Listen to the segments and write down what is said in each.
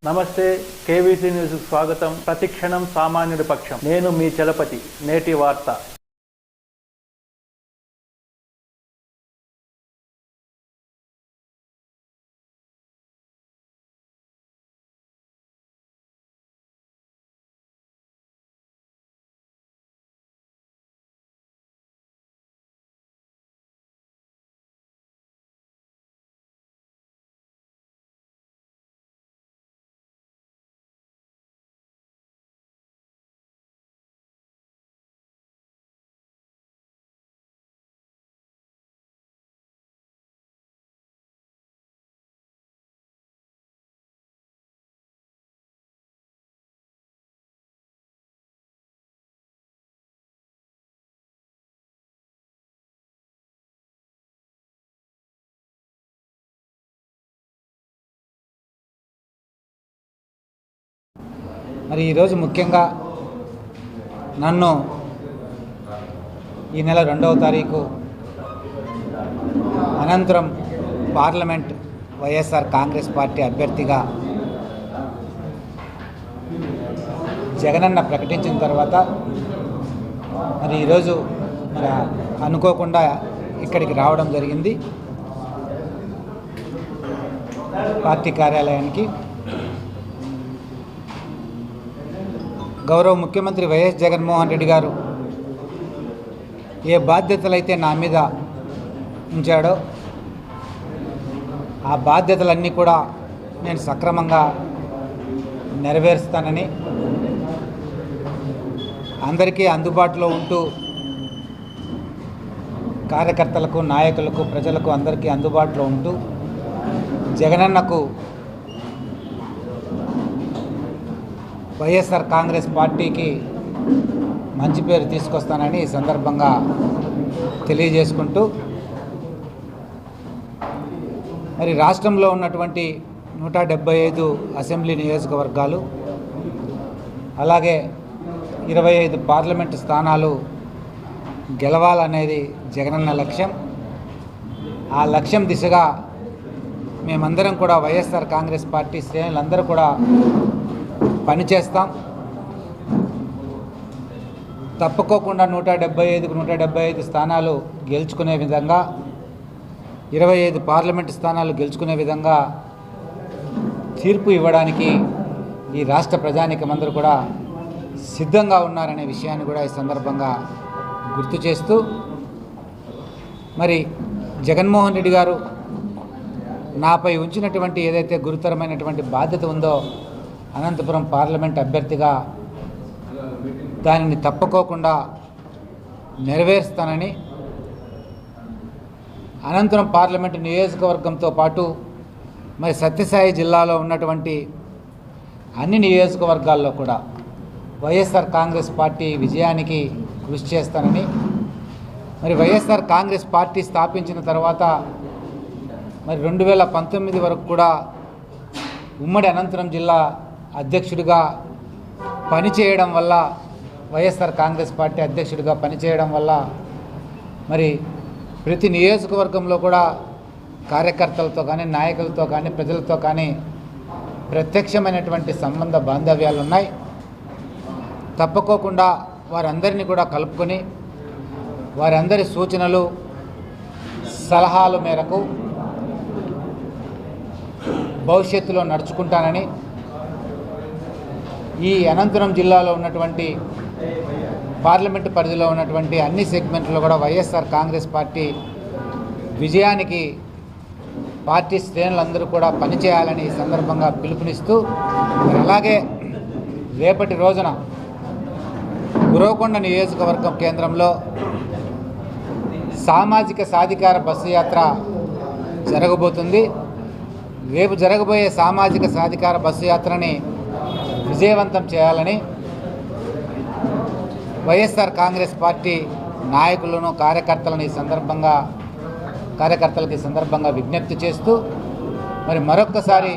నమస్తే, కేవీసీ న్యూస్కు స్వాగతం. ప్రతిక్షణం సామాన్యుడి పక్షం. నేను మీ చలపతి. నేటి వార్త. మరి ఈరోజు ముఖ్యంగా నన్ను ఈ నెల 2వ తారీఖు అనంతరం పార్లమెంట్ వైఎస్ఆర్ కాంగ్రెస్ పార్టీ అభ్యర్థిగా జగనన్న ప్రకటించిన తర్వాత మరి ఈరోజు మరి అనుకోకుండా ఇక్కడికి రావడం జరిగింది పార్టీ కార్యాలయానికి. గౌరవ ముఖ్యమంత్రి వైఎస్ జగన్మోహన్ రెడ్డి గారు ఏ బాధ్యతలైతే నా మీద ఉంచాడో ఆ బాధ్యతలన్నీ కూడా నేను సక్రమంగా నెరవేరుస్తానని, అందరికీ అందుబాటులో ఉంటూ కార్యకర్తలకు, నాయకులకు, ప్రజలకు అందరికీ అందుబాటులో ఉంటూ జగనన్నకు వైఎస్ఆర్ కాంగ్రెస్ పార్టీకి మంచి పేరు తీసుకొస్తానని ఈ సందర్భంగా తెలియజేసుకుంటూ, మరి రాష్ట్రంలో ఉన్నటువంటి 175 అసెంబ్లీ నియోజకవర్గాలు, అలాగే 25 పార్లమెంటు స్థానాలు గెలవాలనేది జగనన్న లక్ష్యం. ఆ లక్ష్యం దిశగా మేమందరం కూడా వైఎస్ఆర్ కాంగ్రెస్ పార్టీ శ్రేణులందరూ కూడా పనిచేస్తాం. తప్పుకోకుండా 175కు 175 స్థానాలు గెలుచుకునే విధంగా, 25 పార్లమెంటు స్థానాలు గెలుచుకునే విధంగా తీర్పు ఇవ్వడానికి ఈ రాష్ట్ర ప్రజానీకమందరూ కూడా సిద్ధంగా ఉన్నారనే విషయాన్ని కూడా ఈ సందర్భంగా గుర్తు చేస్తూ, మరి జగన్మోహన్ రెడ్డి గారు నాపై ఉంచినటువంటి ఏదైతే గురుతరమైనటువంటి బాధ్యత ఉందో అనంతపురం పార్లమెంట్ అభ్యర్థిగా దానిని తప్పుకోకుండా నెరవేరుస్తానని, అనంతపురం పార్లమెంటు నియోజకవర్గంతో పాటు మరి సత్యసాయి జిల్లాలో ఉన్నటువంటి అన్ని నియోజకవర్గాల్లో కూడా వైఎస్ఆర్ కాంగ్రెస్ పార్టీ విజయానికి కృషి చేస్తానని, మరి వైఎస్ఆర్ కాంగ్రెస్ పార్టీ స్థాపించిన తర్వాత మరి 2019 వరకు కూడా ఉమ్మడి అనంతపురం జిల్లా అధ్యక్షుడిగా పనిచేయడం వల్ల, వైఎస్ఆర్ కాంగ్రెస్ పార్టీ అధ్యక్షుడిగా పనిచేయడం వల్ల మరి ప్రతి నియోజకవర్గంలో కూడా కార్యకర్తలతో కానీ, నాయకులతో కానీ, ప్రజలతో కానీ ప్రత్యక్షమైనటువంటి సంబంధ బాంధవ్యాలు ఉన్నాయి. తప్పుకోకుండా వారందరినీ కూడా కలుపుకొని వారందరి సూచనలు, సలహాల మేరకు భవిష్యత్తులో నడుచుకుంటానని, ఈ అనంతపురం జిల్లాలో ఉన్నటువంటి పార్లమెంటు పరిధిలో ఉన్నటువంటి అన్ని సెగ్మెంట్లో కూడా వైఎస్ఆర్ కాంగ్రెస్ పార్టీ విజయానికి పార్టీ శ్రేణులందరూ కూడా పనిచేయాలని ఈ సందర్భంగా పిలుపునిస్తూ, అలాగే రేపటి రోజున గురవకొండ నియోజకవర్గం కేంద్రంలో సామాజిక సాధికార బస్సు యాత్ర జరగబోతుంది. రేపు జరగబోయే సామాజిక సాధికార బస్సు యాత్రని విజయవంతం చేయాలని వైఎస్ఆర్ కాంగ్రెస్ పార్టీ నాయకులను, కార్యకర్తలకు ఈ సందర్భంగా విజ్ఞప్తి చేస్తూ, మరి మరొక్కసారి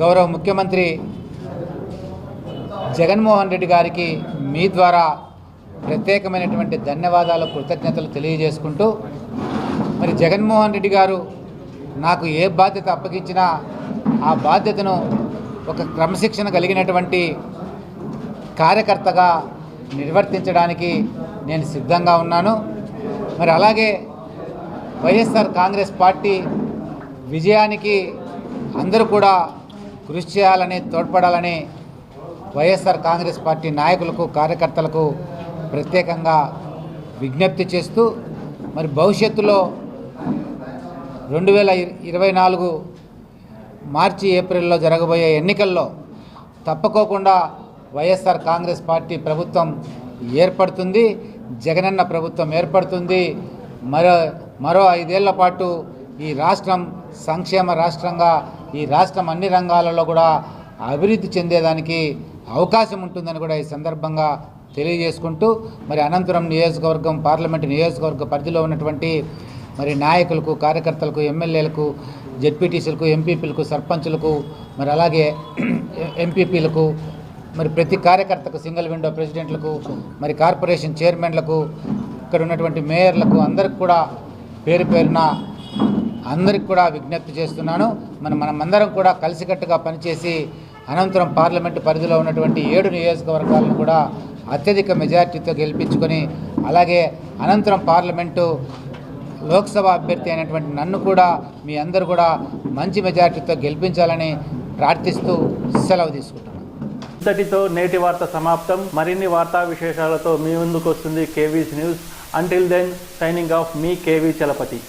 గౌరవ ముఖ్యమంత్రి జగన్మోహన్ రెడ్డి గారికి మీ ద్వారా ప్రత్యేకమైనటువంటి ధన్యవాదాలు, కృతజ్ఞతలు తెలియజేసుకుంటూ, మరి జగన్మోహన్ రెడ్డి గారు నాకు ఏ బాధ్యత అప్పగించినా ఆ బాధ్యతను ఒక క్రమశిక్షణ కలిగినటువంటి కార్యకర్తగా నిర్వర్తించడానికి నేను సిద్ధంగా ఉన్నాను. మరి అలాగే వైఎస్ఆర్ కాంగ్రెస్ పార్టీ విజయానికి అందరూ కూడా కృషి చేయాలని, తోడ్పడాలని వైఎస్ఆర్ కాంగ్రెస్ పార్టీ నాయకులకు, కార్యకర్తలకు ప్రత్యేకంగా విజ్ఞప్తి చేస్తూ, మరి భవిష్యత్తులో 2024 మార్చి ఏప్రిల్లో జరగబోయే ఎన్నికల్లో తప్పకోకుండా వైఎస్ఆర్ కాంగ్రెస్ పార్టీ ప్రభుత్వం ఏర్పడుతుంది, జగనన్న ప్రభుత్వం ఏర్పడుతుంది. మరో 5 ఏళ్ల పాటు ఈ రాష్ట్రం సంక్షేమ రాష్ట్రంగా, ఈ రాష్ట్రం అన్ని రంగాలలో కూడా అభివృద్ధి చెందేదానికి అవకాశం ఉంటుందని కూడా ఈ సందర్భంగా తెలియజేసుకుంటూ, మరి అనంతపురం నియోజకవర్గం పార్లమెంటు నియోజకవర్గ పరిధిలో ఉన్నటువంటి మరి నాయకులకు, కార్యకర్తలకు, ఎమ్మెల్యేలకు, జెడ్పీటీసీలకు, ఎంపీపీలకు, సర్పంచులకు, మరి అలాగే ఎంపీపీలకు, మరి ప్రతి కార్యకర్తకు, సింగిల్ విండో ప్రెసిడెంట్లకు, మరి కార్పొరేషన్ చైర్మన్లకు, ఇక్కడ ఉన్నటువంటి మేయర్లకు అందరికి కూడా పేరు పేరున అందరికి కూడా విజ్ఞప్తి చేస్తున్నాను. మనమందరం కూడా కలిసికట్టుగా పనిచేసి అనంతరం పార్లమెంటు పరిధిలో ఉన్నటువంటి 7 నియోజకవర్గాలను కూడా అత్యధిక మెజార్టీతో గెలిపించుకొని, అలాగే అనంతరం పార్లమెంటు లోక్సభ అభ్యర్థి అయినటువంటి నన్ను కూడా మీ అందరూ కూడా మంచి మెజార్టీతో గెలిపించాలని ప్రార్థిస్తూ సెలవు తీసుకుంటున్నాను. ఇంతటితో నేటి వార్త సమాప్తం. మరిన్ని వార్తా విశేషాలతో మీ ముందుకు వస్తుంది KV's news. Until then, signing off మీ కేవీ చలపతి.